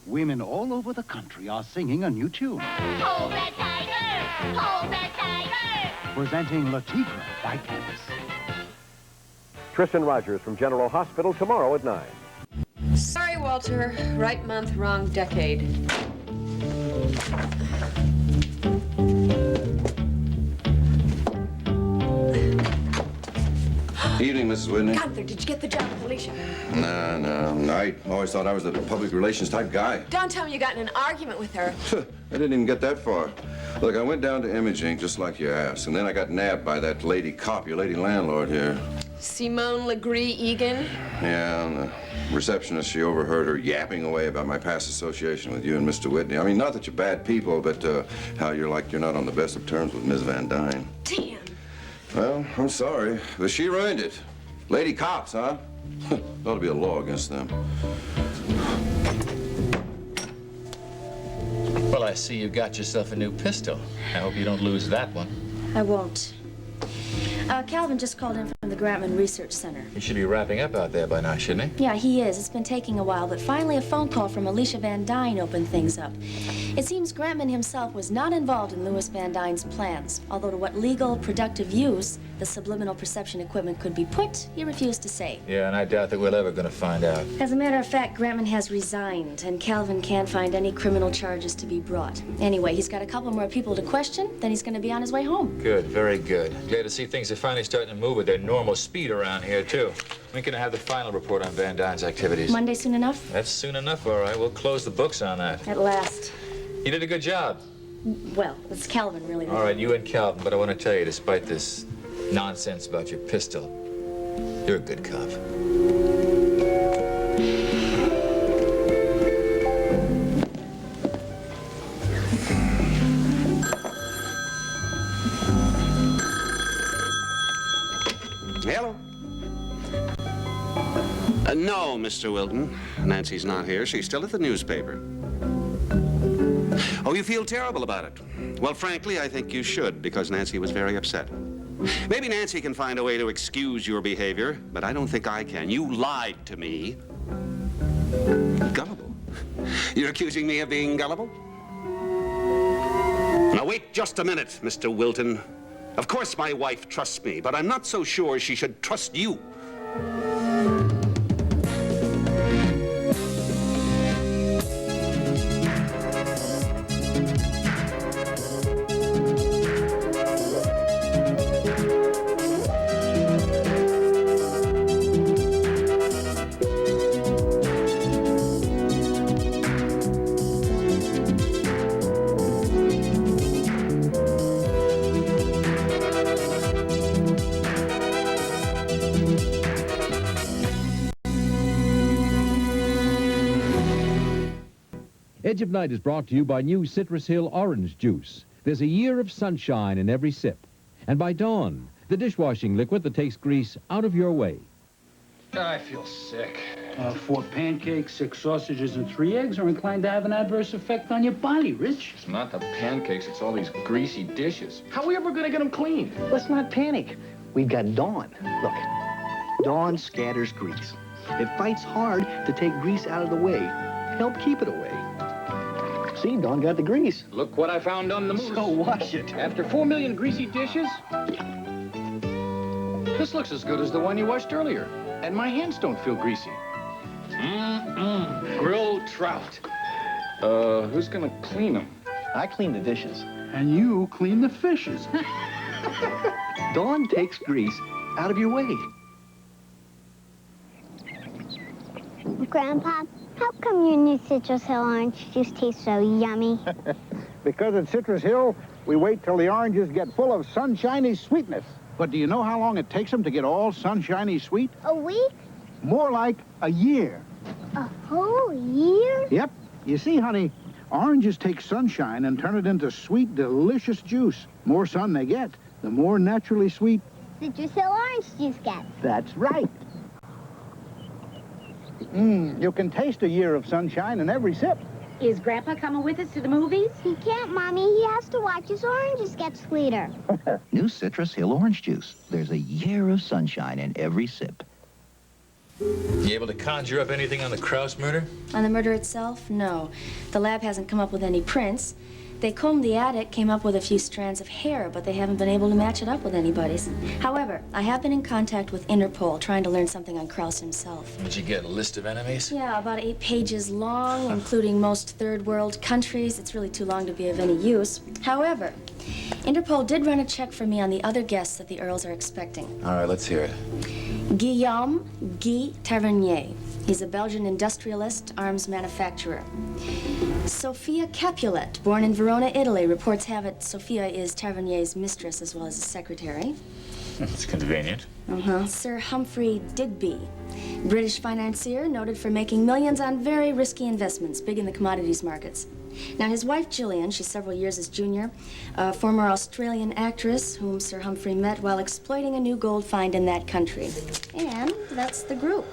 women all over the country are singing a new tune. Hold that tiger! Hold that tiger! Presenting La Tigre by Candace. Tristan Rogers from General Hospital tomorrow at 9. Sorry, Walter. Right month, wrong decade. Evening, Mrs. Whitney. Gunther, did you get the job with Alicia? No. I always thought I was the public relations type guy. Don't tell me you got in an argument with her. I didn't even get that far. Look, I went down to imaging just like you asked, and then I got nabbed by that lady cop, your lady landlord here. Simone Legree Egan? Yeah, and the receptionist, she overheard her yapping away about my past association with you and Mr. Whitney. I mean, not that you're bad people, but how you're not on the best of terms with Miss Van Dyne. Damn. Well, I'm sorry, but she ruined it. Lady cops, huh? Ought to be a law against them. Well, I see you got yourself a new pistol. I hope you don't lose that one. I won't. Calvin just called in from the Grantman Research Center. You should be wrapping up out there by now, shouldn't he? Yeah, he is. It's been taking a while, but finally a phone call from Alicia Van Dyne opened things up. It seems Grantman himself was not involved in Louis Van Dyne's plans, although to what legal, productive use the subliminal perception equipment could be put, he refused to say. Yeah, and I doubt that we're ever going to find out. As a matter of fact, Grantman has resigned, and Calvin can't find any criminal charges to be brought. Anyway, he's got a couple more people to question, then he's going to be on his way home. Good, very good. Glad to see things are finally starting to move at their normal speed around here, too. When can I have the final report on Van Dyne's activities? Monday soon enough? That's soon enough, all right. We'll close the books on that. At last. You did a good job. Well, it's Calvin, really. All right, you and Calvin, but I want to tell you, despite this nonsense about your pistol, you're a good cop. Hello? No, Mr. Wilton. Nancy's not here. She's still at the newspaper. Oh, you feel terrible about it? Well, frankly, I think you should, because Nancy was very upset. Maybe Nancy can find a way to excuse your behavior, but I don't think I can. You lied to me. Gullible. You're accusing me of being gullible? Now, wait just a minute, Mr. Wilton. Of course my wife trusts me, but I'm not so sure she should trust you. Edge of Night is brought to you by new Citrus Hill Orange Juice. There's a year of sunshine in every sip. And by Dawn, the dishwashing liquid that takes grease out of your way. I feel sick. 4 pancakes, 6 sausages, and 3 eggs are inclined to have an adverse effect on your body, Rich. It's not the pancakes, it's all these greasy dishes. How are we ever going to get them clean? Let's not panic. We've got Dawn. Look, Dawn scatters grease. It fights hard to take grease out of the way. Help keep it away. See, Dawn got the grease. Look what I found on the moose. So wash it. After 4 million greasy dishes, this looks as good as the one you washed earlier. And my hands don't feel greasy. Grilled trout. Who's gonna clean them? I clean the dishes. And you clean the fishes. Dawn takes grease out of your way. Grandpa, how come your new Citrus Hill orange juice tastes so yummy? Because at Citrus Hill, we wait till the oranges get full of sunshiny sweetness. But do you know how long it takes them to get all sunshiny sweet? A week? More like a year. A whole year? Yep. You see, honey, oranges take sunshine and turn it into sweet, delicious juice. More sun they get, the more naturally sweet. Citrus Hill orange juice gets. That's right. You can taste a year of sunshine in every sip. Is Grandpa coming with us to the movies? He can't, Mommy. He has to watch his oranges get sweeter. New Citrus Hill Orange Juice. There's a year of sunshine in every sip. You able to conjure up anything on the Kraus murder? On the murder itself, no. The lab hasn't come up with any prints. They combed the attic, came up with a few strands of hair, but they haven't been able to match it up with anybody's. However, I have been in contact with Interpol, trying to learn something on Kraus himself. Did you get a list of enemies? Yeah, about 8 pages long, including most third world countries. It's really too long to be of any use. However, Interpol did run a check for me on the other guests that the Earls are expecting. All right, let's hear it. Guillaume Guy Tavernier. He's a Belgian industrialist, arms manufacturer. Sophia Capulet, born in Verona, Italy. Reports have it Sophia is Tavernier's mistress as well as his secretary. That's convenient. Sir Humphrey Digby, British financier, noted for making millions on very risky investments, big in the commodities markets. Now, his wife, Gillian, she's several years his junior, a former Australian actress whom Sir Humphrey met while exploiting a new gold find in that country. And that's the group.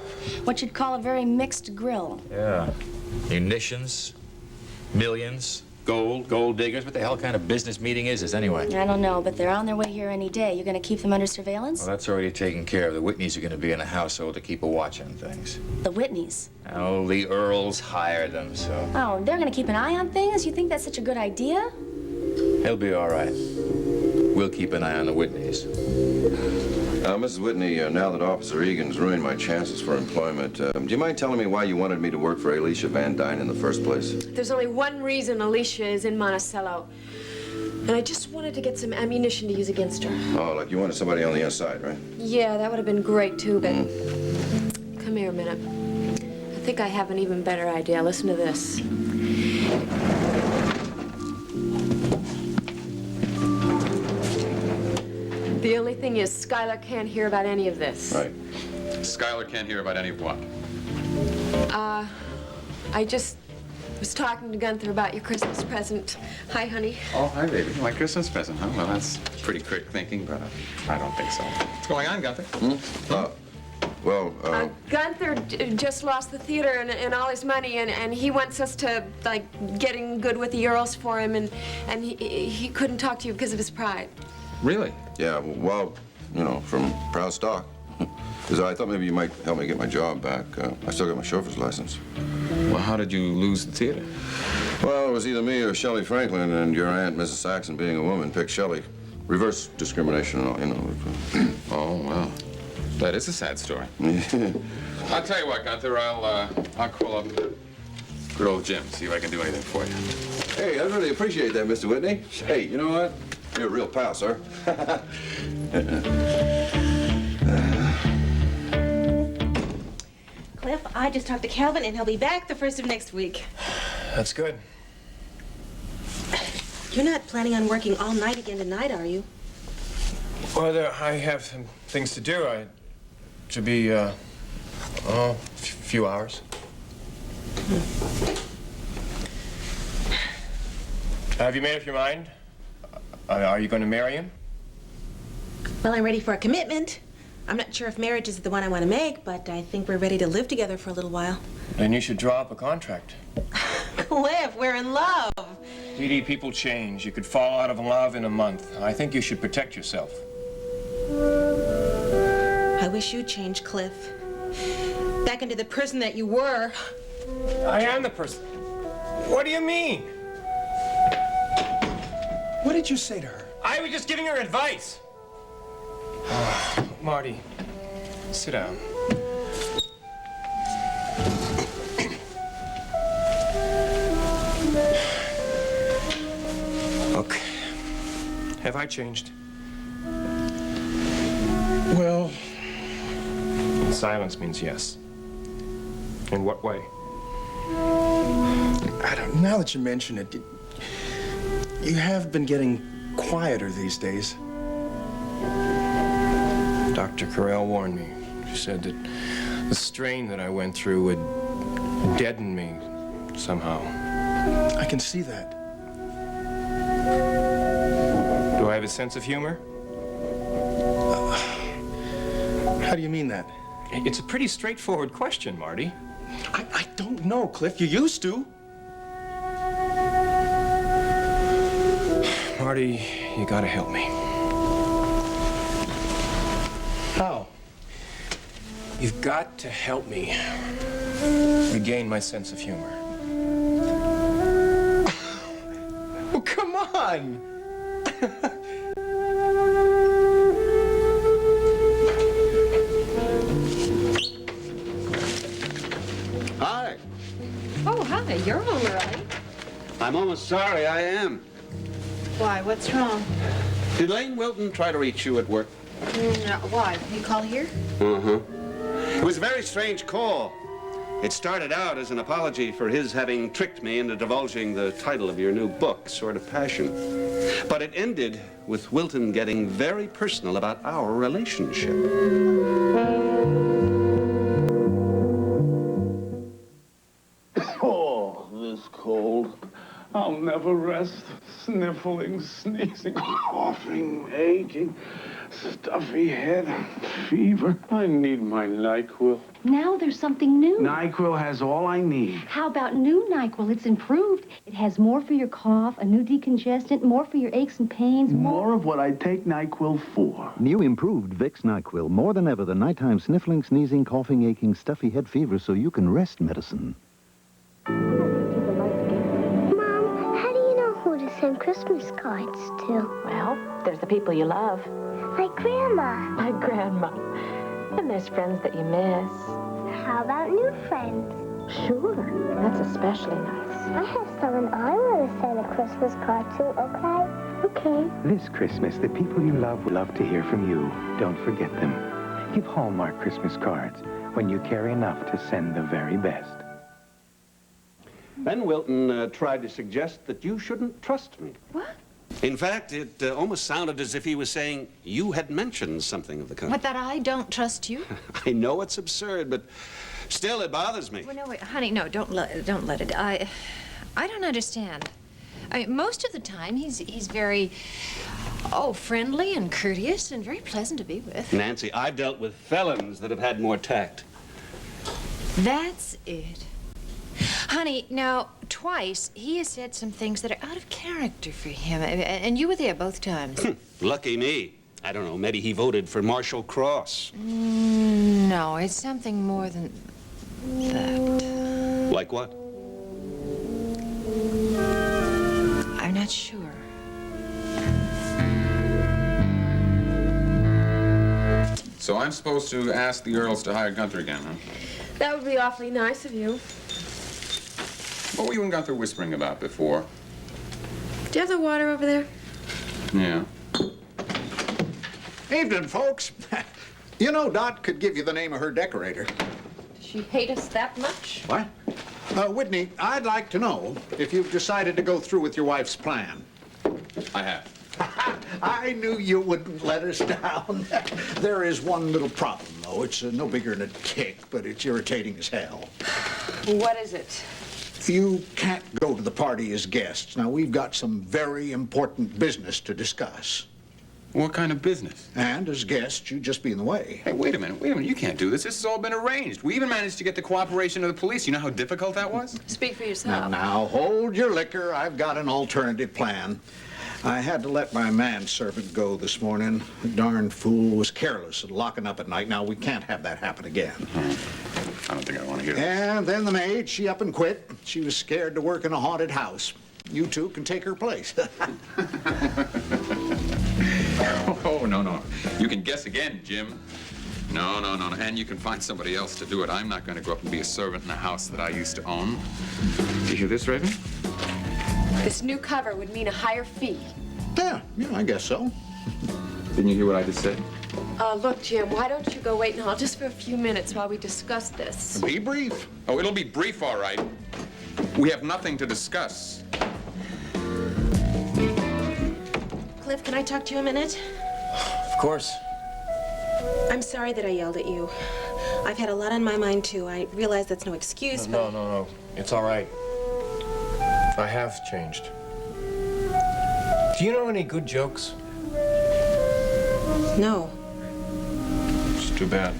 What you'd call a very mixed grill. Yeah. Munitions, millions, gold diggers. What the hell kind of business meeting is this anyway? I don't know, but they're on their way here any day. You're going to keep them under surveillance? Well, that's already taken care of. The Whitneys are going to be in the household to keep a watch on things. The Whitneys? Oh, the Earls hired them, so... Oh, they're going to keep an eye on things? You think that's such a good idea? He'll be all right. We'll keep an eye on the Whitneys. Mrs. Whitney, now that Officer Egan's ruined my chances for employment, do you mind telling me why you wanted me to work for Alicia Van Dyne in the first place? There's only one reason Alicia is in Monticello. And I just wanted to get some ammunition to use against her. Oh, like you wanted somebody on the inside, right? Yeah, that would have been great, too, but... Come here a minute. I think I have an even better idea. Listen to this. The only thing is, Skylar can't hear about any of this. Right. Skylar can't hear about any of what? I just was talking to Gunther about your Christmas present. Hi, honey. Oh, hi, baby. My Christmas present, huh? Well, that's pretty quick thinking, but I don't think so. What's going on, Gunther? Gunther just lost the theater and all his money, and he wants us to, like, getting good with the Earls for him, and he couldn't talk to you because of his pride. Really? Yeah, well, you know, from proud stock. Because I thought maybe you might help me get my job back. I still got my chauffeur's license. Well, how did you lose the theater? Well, it was either me or Shelley Franklin, and your aunt, Mrs. Saxon, being a woman, picked Shelley. Reverse discrimination and all, you know. Oh, well, that is a sad story. I'll tell you what, Gunther, I'll call up good old Jim, see if I can do anything for you. Hey, I really appreciate that, Mr. Whitney. Hey, you know what? You're a real pal, sir. Cliff, I just talked to Calvin, and he'll be back the 1st of next week. That's good. You're not planning on working all night again tonight, are you? Well, I have some things to do. To be, a few hours. Have you made up your mind? Are you going to marry him? Well, I'm ready for a commitment. I'm not sure if marriage is the one I want to make, but I think we're ready to live together for a little while. Then you should draw up a contract. Cliff, we're in love. Dee Dee, people change. You could fall out of love in a month. I think you should protect yourself. I wish you'd change, Cliff. Back into the person that you were. I am the person. What do you mean? What did you say to her? I was just giving her advice. Marty, sit down. Okay. Have I changed? Well... Silence means yes. In what way? I don't... Now that you mention it, you have been getting quieter these days. Dr. Carell warned me. She said that the strain that I went through would deaden me somehow. I can see that. Do I have a sense of humor? How do you mean that? It's a pretty straightforward question, Marty. I don't know, Cliff. You used to. Marty, you gotta help me. How? You've got to help me regain my sense of humor. Oh, come on! Hi. Oh, hi. You're home early. I'm almost sorry I am. Why? What's wrong? Did Lane Wilton try to reach you at work? No, why? You call here? Uh-huh. It was a very strange call. It started out as an apology for his having tricked me into divulging the title of your new book, Sword of Passion. But it ended with Wilton getting very personal about our relationship. Oh, this cold. I'll never rest. Sniffling, sneezing, coughing, aching, stuffy head, fever. I need my NyQuil. Now there's something new. NyQuil has all I need. How about new NyQuil? It's improved. It has more for your cough, a new decongestant, more for your aches and pains, More of what I take NyQuil for. New improved Vicks NyQuil. More than ever, the nighttime sniffling, sneezing, coughing, aching, stuffy head fever so you can rest medicine. Send Christmas cards to? Well, there's the people you love. Like Grandma. My grandma. And there's friends that you miss. How about new friends? Sure. That's especially nice. I have someone I want to send a Christmas card to, okay? Okay. This Christmas, the people you love will love to hear from you. Don't forget them. Give Hallmark Christmas cards when you care enough to send the very best. Ben Wilton tried to suggest that you shouldn't trust me. What? In fact, it almost sounded as if he was saying you had mentioned something of the kind. What, that I don't trust you? I know it's absurd, but still it bothers me. Well, no, wait, honey, no, don't let it. I don't understand. I mean, most of the time, he's very, friendly and courteous and very pleasant to be with. Nancy, I've dealt with felons that have had more tact. That's it. Honey, now, twice, he has said some things that are out of character for him, and you were there both times. Lucky me. I don't know, maybe he voted for Marshall Cross. No, it's something more than that. Like what? I'm not sure. So I'm supposed to ask the Earls to hire Gunther again, huh? That would be awfully nice of you. What were you and Gunther whispering about before? Do you have the water over there? Yeah. Evening, folks. You know, Dot could give you the name of her decorator. Does she hate us that much? What? Whitney, I'd like to know if you've decided to go through with your wife's plan. I have. I knew you wouldn't let us down. There is one little problem, though. It's no bigger than a tick, but it's irritating as hell. What is it? You can't go to the party as guests. Now, we've got some very important business to discuss. What kind of business? And as guests, you'd just be in the way. Hey, wait a minute. You can't do this. This has all been arranged. We even managed to get the cooperation of the police. You know how difficult that was? Speak for yourself. Now, hold your liquor. I've got an alternative plan. I had to let my manservant go this morning. The darn fool was careless and locking up at night. Now, we can't have that happen again. I don't think I want to hear this. And then the maid, she up and quit. She was scared to work in a haunted house. You two can take her place. Oh, no. You can guess again, Jim. No. And you can find somebody else to do it. I'm not going to go up and be a servant in a house that I used to own. Do you hear this, Raven? This new cover would mean a higher fee. Yeah, I guess so. Didn't you hear what I just said? Look, Jim, why don't you go wait in the hall just for a few minutes while we discuss this? Be brief. Oh, it'll be brief, all right. We have nothing to discuss. Cliff, can I talk to you a minute? Of course. I'm sorry that I yelled at you. I've had a lot on my mind, too. I realize that's no excuse, but... No. It's all right. I have changed. Do you know any good jokes? No. It's too bad.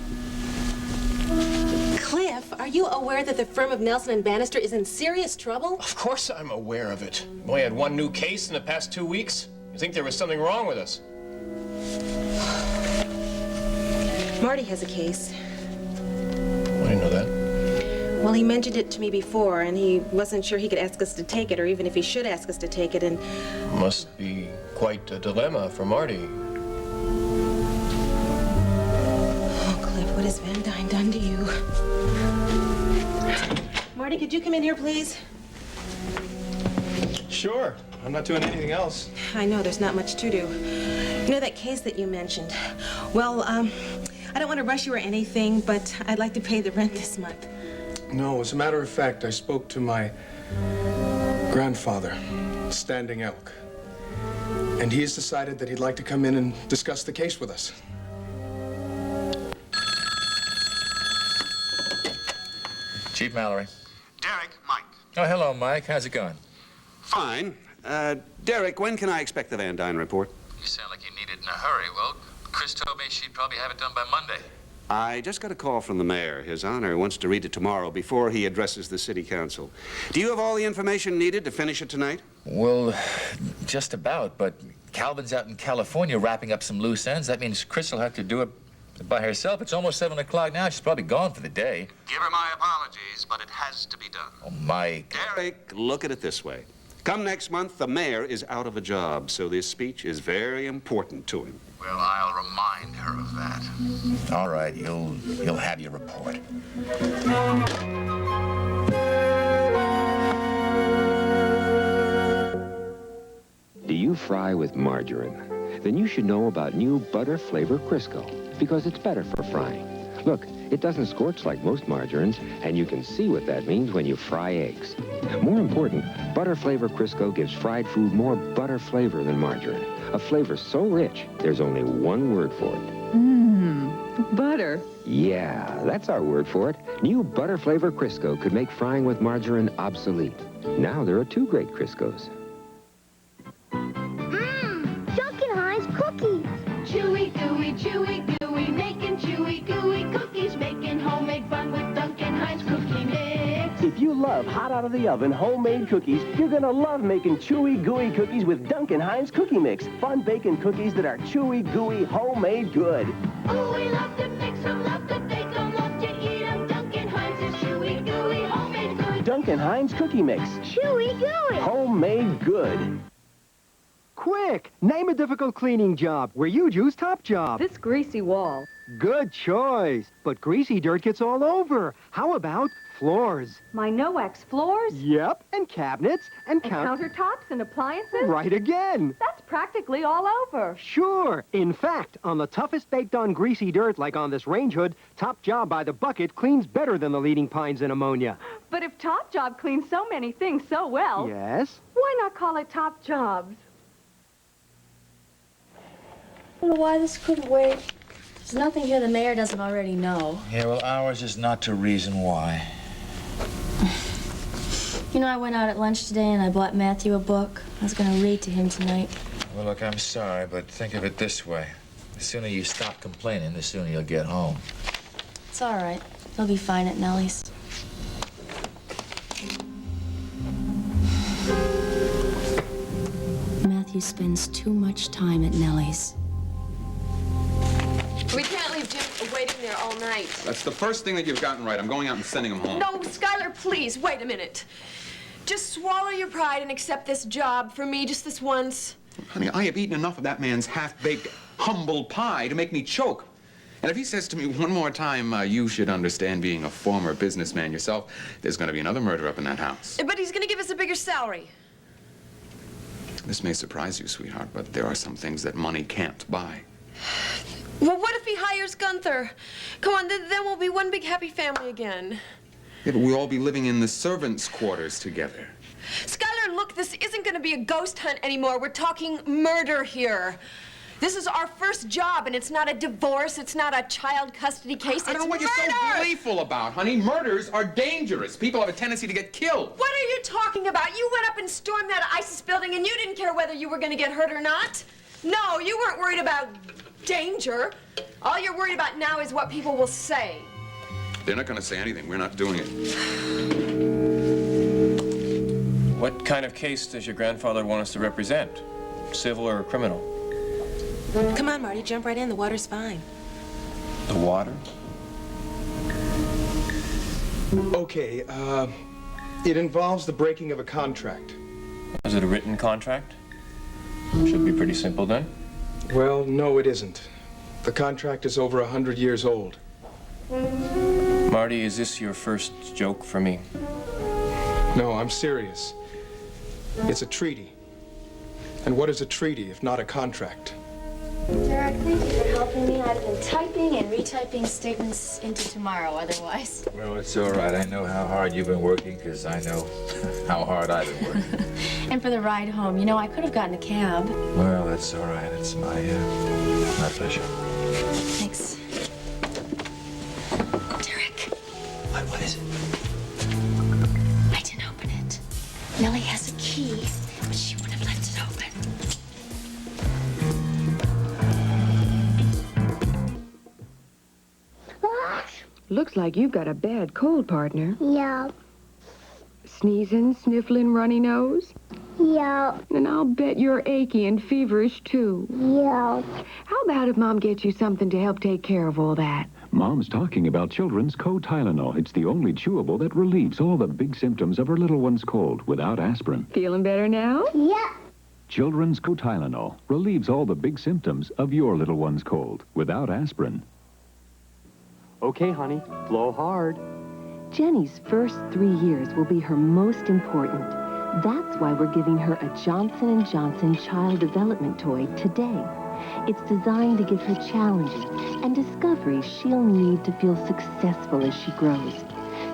Cliff, are you aware that the firm of Nelson and Bannister is in serious trouble? Of course I'm aware of it. We only had one new case in the past 2 weeks. You think there was something wrong with us? Marty has a case. Well, he mentioned it to me before, and he wasn't sure he could ask us to take it, or even if he should ask us to take it, and... Must be quite a dilemma for Marty. Oh, Cliff, what has Van Dyne done to you? Marty, could you come in here, please? Sure. I'm not doing anything else. I know, there's not much to do. You know that case that you mentioned? Well, I don't want to rush you or anything, but I'd like to pay the rent this month. No, as a matter of fact, I spoke to my grandfather, Standing Elk. And he has decided that he'd like to come in and discuss the case with us. Chief Mallory. Derek, Mike. Oh, hello, Mike. How's it going? Fine. Derek, when can I expect the Van Dyne report? You sound like you need it in a hurry. Well, Chris told me she'd probably have it done by Monday. I just got a call from the mayor. His Honor wants to read it tomorrow before he addresses the city council. Do you have all the information needed to finish it tonight? Well, just about, but Calvin's out in California wrapping up some loose ends. That means Chris will have to do it by herself. It's almost 7 o'clock now. She's probably gone for the day. Give her my apologies, but it has to be done. Oh, Mike. Derek, look at it this way. Come next month, the mayor is out of a job, so this speech is very important to him. Well, I'll remind her of that. All right, you'll have your report. Do you fry with margarine? Then you should know about new butter flavor Crisco, because it's better for frying. Look, it doesn't scorch like most margarines, and you can see what that means when you fry eggs. More important, butter flavor Crisco gives fried food more butter flavor than margarine. A flavor so rich, there's only one word for it. Butter. Yeah, that's our word for it. New butter flavor Crisco could make frying with margarine obsolete. Now there are 2 great Criscos. Duncan Hines cookies. Chewy, gooey, making chewy, gooey cookies, making homemade fun with Duncan Hines cookie mix. If you love hot out of the oven homemade cookies, you're gonna love making chewy, gooey cookies with Duncan Hines Cookie Mix. Fun baking cookies that are chewy, gooey, homemade good. Oh, we love to mix 'em, love to bake 'em, love to eat 'em. Duncan Hines is chewy, gooey, homemade good. Duncan Hines Cookie Mix. Chewy gooey. Homemade good. Quick! Name a difficult cleaning job where you use Top Job. This greasy wall. Good choice. But greasy dirt gets all over. How about floors? My no-wax floors? Yep, and cabinets and countertops and appliances? Right again. That's practically all over. Sure. In fact, on the toughest baked-on greasy dirt, like on this range hood, Top Job by the bucket cleans better than the leading pines in ammonia. But if Top Job cleans so many things so well... Yes? Why not call it Top Jobs? I don't know why this couldn't wait. There's nothing here the mayor doesn't already know. Yeah, well, ours is not to reason why. You know, I went out at lunch today and I bought Matthew a book. I was going to read to him tonight. Well, look, I'm sorry, but think of it this way. The sooner you stop complaining, the sooner you'll get home. It's all right. He'll be fine at Nellie's. Matthew spends too much time at Nellie's. We can't leave Jim waiting there all night. That's the first thing that you've gotten right. I'm going out and sending him home. No, Skylar, please, wait a minute. Just swallow your pride and accept this job for me just this once. Honey, I have eaten enough of that man's half-baked humble pie to make me choke. And if he says to me one more time, you should understand being a former businessman yourself, there's going to be another murder up in that house. But he's going to give us a bigger salary. This may surprise you, sweetheart, but there are some things that money can't buy. Well, what if he hires Gunther? Come on, then we'll be one big happy family again. Yeah, but we'll all be living in the servants' quarters together. Skylar, look, this isn't going to be a ghost hunt anymore. We're talking murder here. This is our first job, and it's not a divorce. It's not a child custody case. I don't know what you're so gleeful about, honey. Murders are dangerous. People have a tendency to get killed. What are you talking about? You went up and stormed that ISIS building, and you didn't care whether you were going to get hurt or not. No, you weren't worried about danger. All you're worried about now is what people will say. They're not going to say anything. We're not doing it. What kind of case does your grandfather want us to represent? Civil or criminal? Come on, Marty, jump right in. The water's fine. The water? Okay, it involves the breaking of a contract. Is it a written contract? Should be pretty simple then. Well, no, it isn't. The contract is over 100 years old. Marty, is this your first joke for me? No, I'm serious. It's a treaty. And what is a treaty if not a contract? Derek, thank you for helping me. I'd have been typing and retyping statements into tomorrow otherwise. Well, it's all right. I know how hard you've been working because I know how hard I've been working. And for the ride home, you know, I could have gotten a cab. Well, that's all right. It's my pleasure. Thanks. Derek. What is it? I didn't open it. Nellie has a key, but she wouldn't have left it open. Looks like you've got a bad cold, partner. Yeah. Sneezing, sniffling, runny nose? Yeah. And I'll bet you're achy and feverish, too. Yeah. How about if Mom gets you something to help take care of all that? Mom's talking about Children's Co-Tylenol. It's the only chewable that relieves all the big symptoms of her little one's cold without aspirin. Feeling better now? Yeah. Children's Co-Tylenol relieves all the big symptoms of your little one's cold without aspirin. Okay, honey, blow hard. Jenny's first 3 years will be her most important. That's why we're giving her a Johnson & Johnson child development toy today. It's designed to give her challenges and discoveries she'll need to feel successful as she grows.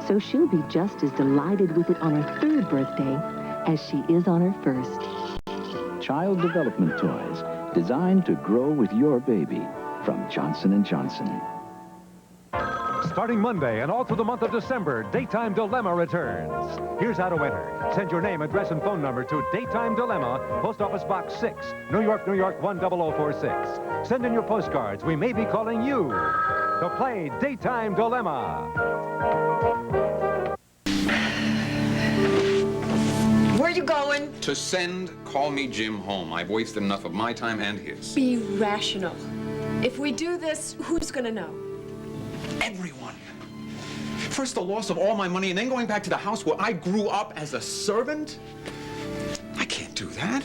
So she'll be just as delighted with it on her 3rd birthday as she is on her 1st. Child development toys designed to grow with your baby from Johnson & Johnson. Starting Monday and all through the month of December, Daytime Dilemma returns. Here's how to enter. Send your name, address, and phone number to Daytime Dilemma, Post Office Box 6, New York, New York 10046. Send in your postcards. We may be calling you to play Daytime Dilemma. Where are you going? To send Call Me Jim home. I've wasted enough of my time and his. Be rational. If we do this, who's gonna know? Everyone. First the loss of all my money and then going back to the house where I grew up as a servant? I can't do that.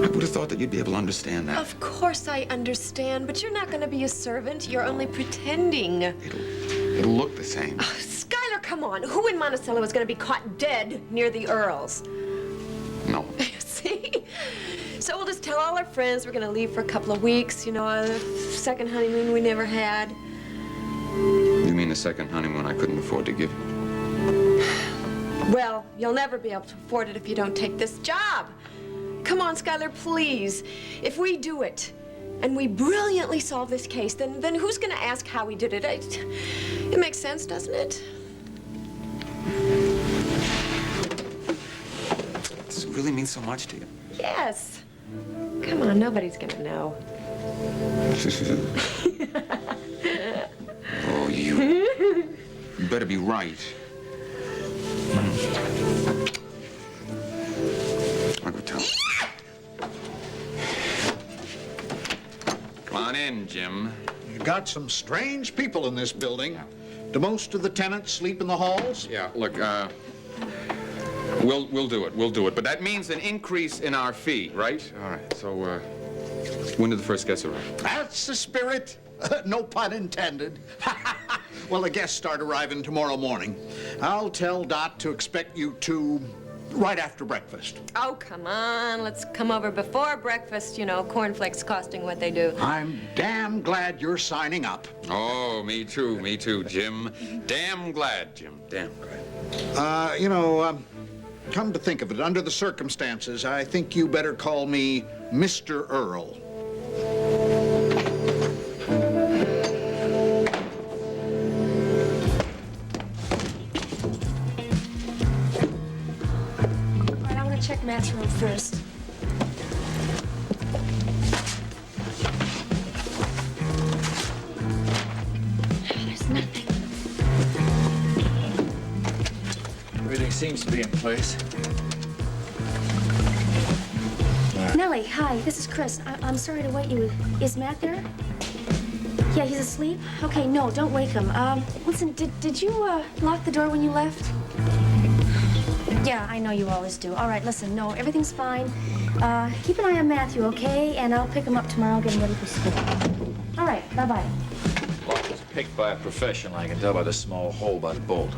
I would have thought that you'd be able to understand that. Of course I understand, but you're not gonna be a servant. You're only pretending. It'll look the same. Oh, Skylar, come on. Who in Monticello is gonna be caught dead near the Earls? No. See? So we'll just tell all our friends we're gonna leave for a couple of weeks, you know, a second honeymoon we never had. You mean the second honeymoon I couldn't afford to give you? Well, you'll never be able to afford it if you don't take this job. Come on, Skylar, please. If we do it, and we brilliantly solve this case, then who's gonna ask how we did it? It makes sense, doesn't it? Does it really mean so much to you? Yes. Come on, nobody's gonna know. Oh, you better be right. I'll go tell him. Come on in, Jim. You got some strange people in this building. Do most of the tenants sleep in the halls? Yeah, look, we'll do it. We'll do it. But that means an increase in our fee, right? All right. So, when do the first guests arrive? That's the spirit. No pun intended. Well, the guests start arriving tomorrow morning. I'll tell Dot to expect you two right after breakfast. Oh, come on. Let's come over before breakfast, you know, cornflakes costing what they do. I'm damn glad you're signing up. Oh, me too, Jim. Damn glad, Jim. Damn glad. You know, come to think of it, under the circumstances, I think you better call me Mr. Earl. Check Matt's room first. There's nothing. Everything seems to be in place. Nellie, hi, this is Chris. I'm sorry to wait you. Is Matt there? Yeah, he's asleep? Okay, no, don't wake him. Listen, did you, lock the door when you left? Yeah, I know you always do. All right, listen, no, everything's fine. Keep an eye on Matthew, okay? And I'll pick him up tomorrow, get him ready for school. All right, bye-bye. Lock was picked by a professional. I can tell by the small hole by the bolt.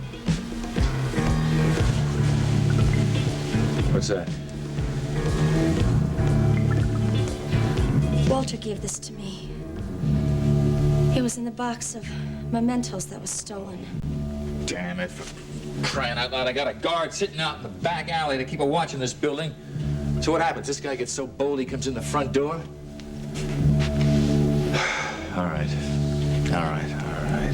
What's that? Walter gave this to me. It was in the box of mementos that was stolen. Damn it, for crying out loud. I got a guard sitting out in the back alley to keep a watch in this building. So what happens? This guy gets so bold he comes in the front door? All right. All right, all right.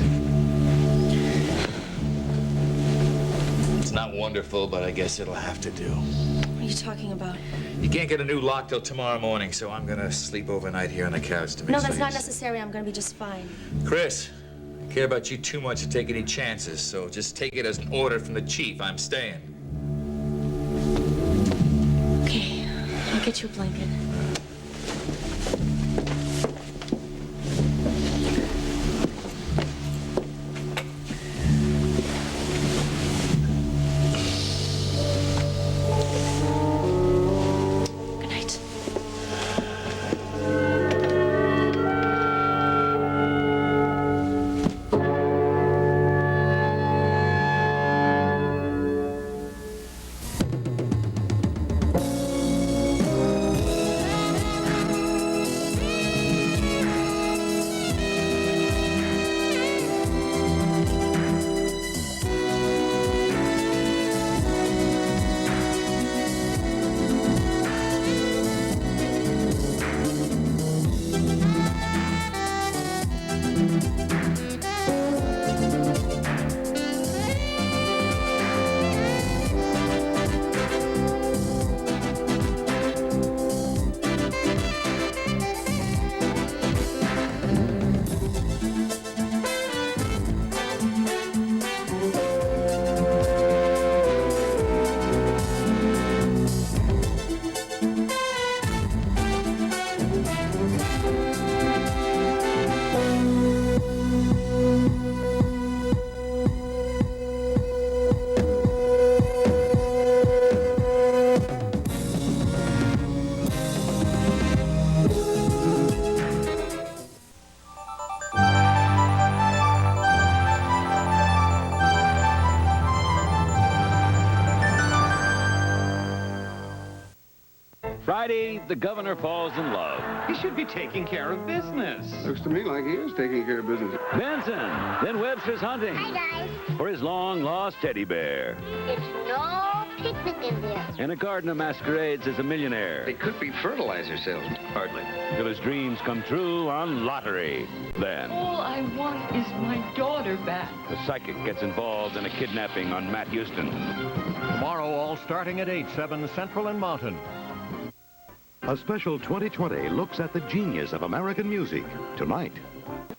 It's not wonderful, but I guess it'll have to do. What are you talking about? You can't get a new lock till tomorrow morning, so I'm gonna sleep overnight here on the couch to make No, that's sure not you- necessary. I'm gonna be just fine. Chris, I care about you too much to take any chances, so just take it as an order from the chief. I'm staying. Okay, I'll get you a blanket. Good night. Friday, the governor falls in love. He should be taking care of business. Looks to me like he is taking care of business. Benson, then Webster's hunting. Hi, guys. For his long-lost teddy bear. It's no picnic in there. And a gardener masquerades as a millionaire. They could be fertilizer salesmen. Hardly. Till his dreams come true on lottery. Then, All I want is my daughter back. the psychic gets involved in a kidnapping on Matt Houston. Tomorrow, all starting at 8, 7 Central and Mountain. A special 2020 looks at the genius of American music tonight.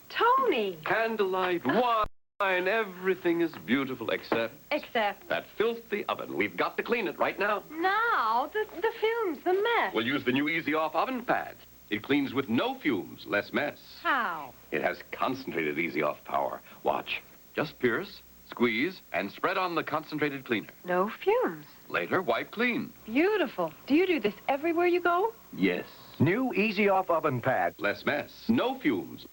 Tony! Candlelight, wine, everything is beautiful except Except that filthy oven. We've got to clean it right now. now, the fumes, the mess. We'll use the new Easy Off oven pad. It cleans with no fumes, less mess. How? It has concentrated Easy Off power. Watch. Just pierce, squeeze, and spread on the concentrated cleaner. No fumes. Later, wipe clean. Beautiful. Do you do this everywhere you go? Yes. New Easy Off oven pad. Less mess, no fumes.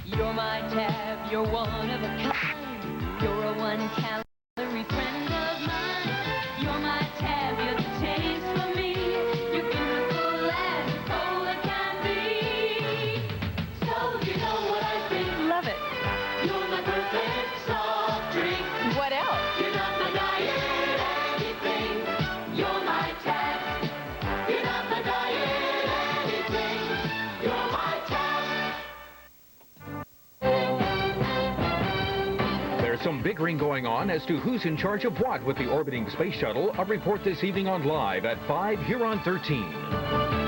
You're my tab, you're one of a kind. You're a one-calorie friend of mine. You're my tab, you're the taste for me. You're beautiful as cold as can be. So you know what I think. Love it. You're my perfect soft drink. What else? You're not my diet anything. You're my tab. You're not my diet anything. You're my tab. There's some bickering going on as to who's in charge of what with the orbiting space shuttle. A report this evening on Live at 5 here on 13.